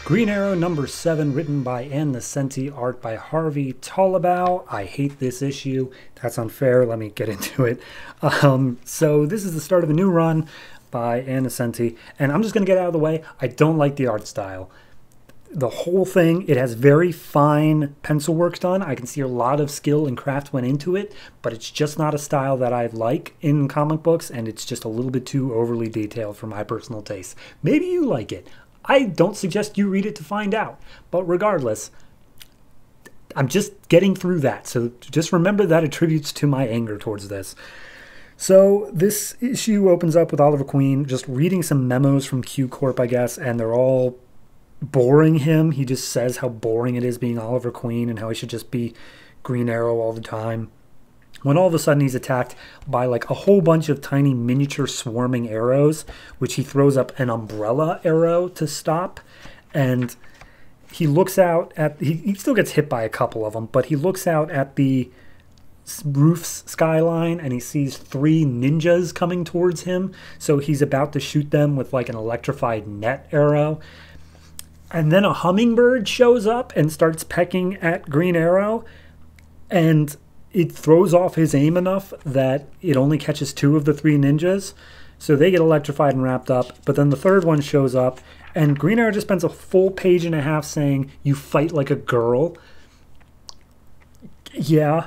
Green Arrow number 7, written by Ann Nesenti, art by Harvey Tollibow. I hate this issue. That's unfair. Let me get into it. So this is the start of a new run by Ann Nesenti, and I'm just going to get out of the way. I don't like the art style. The whole thing, it has very fine pencil work done. I can see a lot of skill and craft went into it, but it's just not a style that I like in comic books, and it's just a little bit too overly detailed for my personal taste. Maybe you like it. I don't suggest you read it to find out, but regardless, I'm just getting through that. So just remember that attributes to my anger towards this. So this issue opens up with Oliver Queen just reading some memos from Q Corp, I guess, and they're all boring him. He just says how boring it is being Oliver Queen and how he should just be Green Arrow all the time. When all of a sudden he's attacked by like a whole bunch of tiny miniature swarming arrows, which he throws up an umbrella arrow to stop. And he looks out at, he still gets hit by a couple of them, but he looks out at the roof's skyline and he sees 3 ninjas coming towards him. So he's about to shoot them with like an electrified net arrow. And then a hummingbird shows up and starts pecking at Green Arrow. And it throws off his aim enough that it only catches 2 of the 3 ninjas. So they get electrified and wrapped up. But then the third one shows up, and Green Arrow just spends a full page and a half saying, "You fight like a girl." Yeah.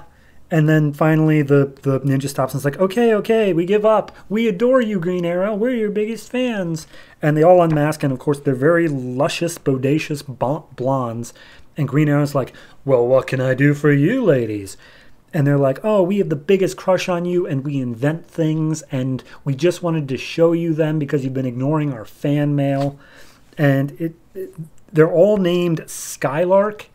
And then finally the ninja stops and is like, okay, we give up. We adore you, Green Arrow. We're your biggest fans. And they all unmask, and of course they're very luscious, bodacious blondes. And Green Arrow's like, "Well, what can I do for you, ladies?" And they're like, "Oh, we have the biggest crush on you, and we invent things, and we just wanted to show you them because you've been ignoring our fan mail." And they're all named Skylark,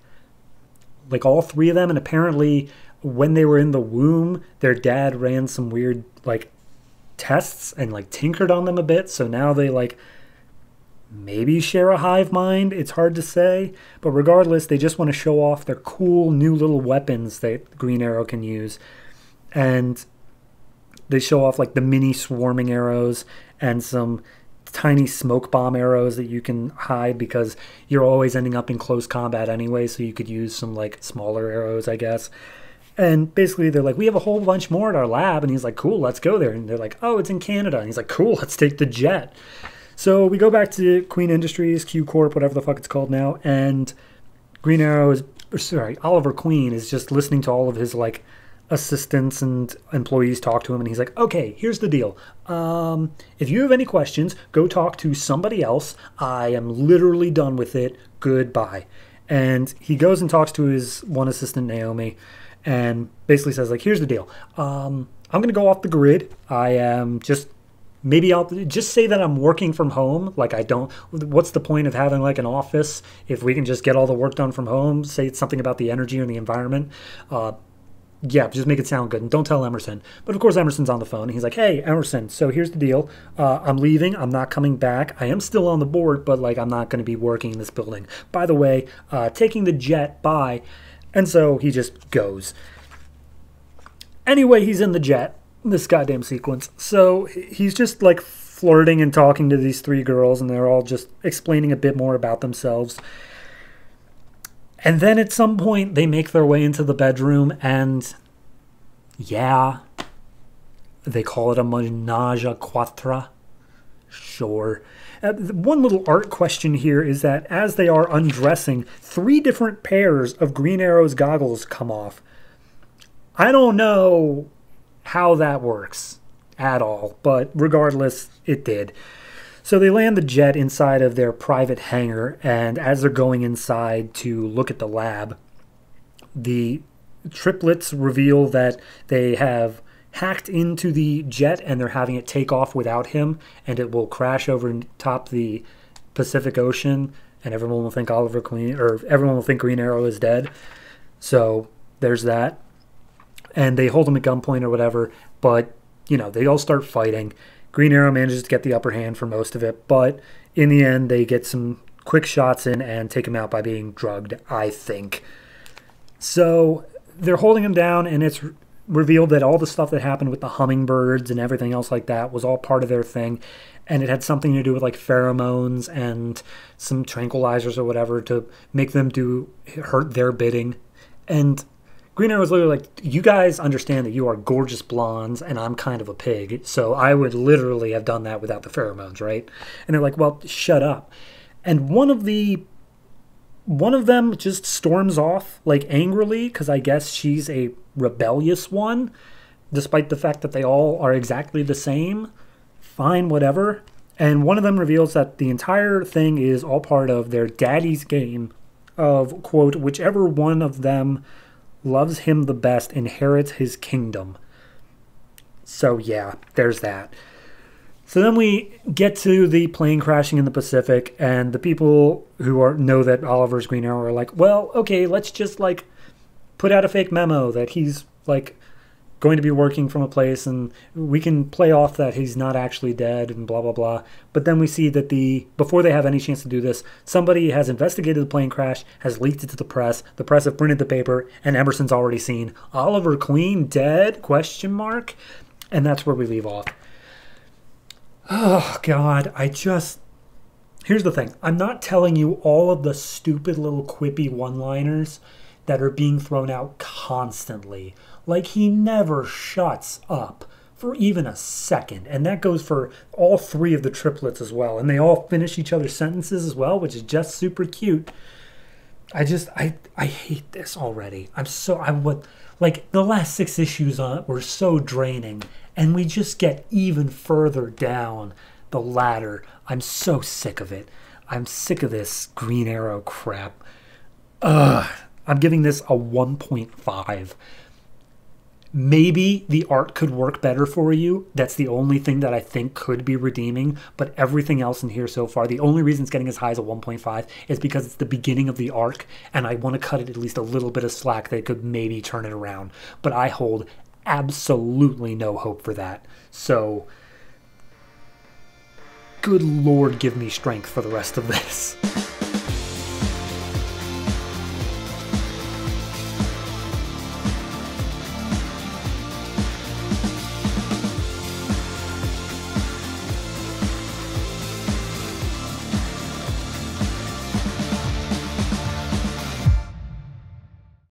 like all 3 of them. And apparently when they were in the womb, their dad ran some weird like tests and like tinkered on them a bit. So now they like maybe share a hive mind. It's hard to say, but regardless, they just want to show off their cool new little weapons that Green Arrow can use. And they show off like the mini swarming arrows and some tiny smoke bomb arrows that you can hide because you're always ending up in close combat anyway, so you could use some like smaller arrows, I guess. And basically they're like, "We have a whole bunch more at our lab." And he's like, "Cool, let's go there." And they're like, "Oh, it's in Canada." And he's like, "Cool, let's take the jet." So we go back to Queen Industries, Q Corp, whatever the fuck it's called now, and Green Arrow is, Oliver Queen is just listening to all of his like assistants and employees talk to him, and he's like, "Okay, here's the deal. If you have any questions, go talk to somebody else. I am literally done with it. Goodbye." And he goes and talks to his one assistant, Naomi, and basically says like, "Here's the deal. I'm going to go off the grid. I am just Maybe I'll just say that I'm working from home. Like I don't, what's the point of having like an office if we can just get all the work done from home? Say it's something about the energy or the environment. Yeah, just make it sound good. And don't tell Emerson." But of course Emerson's on the phone. And he's like, "Hey, Emerson, so here's the deal. I'm leaving. I'm not coming back. I am still on the board, but like I'm not going to be working in this building. By the way, taking the jet, bye." And so he just goes. Anyway, he's in the jet. This goddamn sequence. So he's just like flirting and talking to these 3 girls, and they're all just explaining a bit more about themselves. And then at some point they make their way into the bedroom, and yeah, they call it a menage a quatre. Sure. One little art question here is that as they are undressing, 3 different pairs of Green Arrow's goggles come off. I don't know how that works at all, but regardless, it did. So they land the jet inside of their private hangar, and as they're going inside to look at the lab, the triplets reveal that they have hacked into the jet and they're having it take off without him, and it will crash over top the Pacific Ocean, and everyone will think Oliver Queen, or everyone will think Green Arrow is dead. So there's that. And they hold him at gunpoint or whatever, but, you know, they all start fighting. Green Arrow manages to get the upper hand for most of it, but in the end, they get some quick shots in and take him out by being drugged, I think. So they're holding him down, and it's revealed that all the stuff that happened with the hummingbirds and everything else like that was all part of their thing. And it had something to do with like pheromones and some tranquilizers or whatever to make them hurt their bidding. And Green Arrow's literally like, you guys understand that you are gorgeous blondes and I'm kind of a pig. So I would literally have done that without the pheromones, right? And they're like, well, shut up. And one of them just storms off like angrily because I guess she's a rebellious one, despite the fact that they all are exactly the same. Fine, whatever. And one of them reveals that the entire thing is all part of their daddy's game of, quote, whichever one of them loves him the best inherits his kingdom. So yeah, there's that. So then we get to the plane crashing in the Pacific, and the people who know that Oliver's Green Arrow are like, well, okay, let's just like put out a fake memo that he's like going to be working from a place, and we can play off that he's not actually dead and blah, blah, blah. But then we see that before they have any chance to do this, somebody has investigated the plane crash, has leaked it to the press have printed the paper, and Emerson's already seen Oliver Queen dead, ? And that's where we leave off. Oh, God, here's the thing. I'm not telling you all of the stupid little quippy one-liners that are being thrown out constantly. Like, he never shuts up for even a second. And that goes for all three of the triplets as well. And they all finish each other's sentences as well, which is just super cute. I hate this already. Like, the last 6 issues on it were so draining. And we just get even further down the ladder. I'm so sick of it. I'm sick of this Green Arrow crap. I'm giving this a 1.5. Maybe the art could work better for you. That's the only thing that I think could be redeeming. But everything else in here so far, the only reason it's getting as high as a 1.5 is because it's the beginning of the arc, and I want to cut it at least a little bit of slack that could maybe turn it around. But I hold absolutely no hope for that. So, good Lord, give me strength for the rest of this.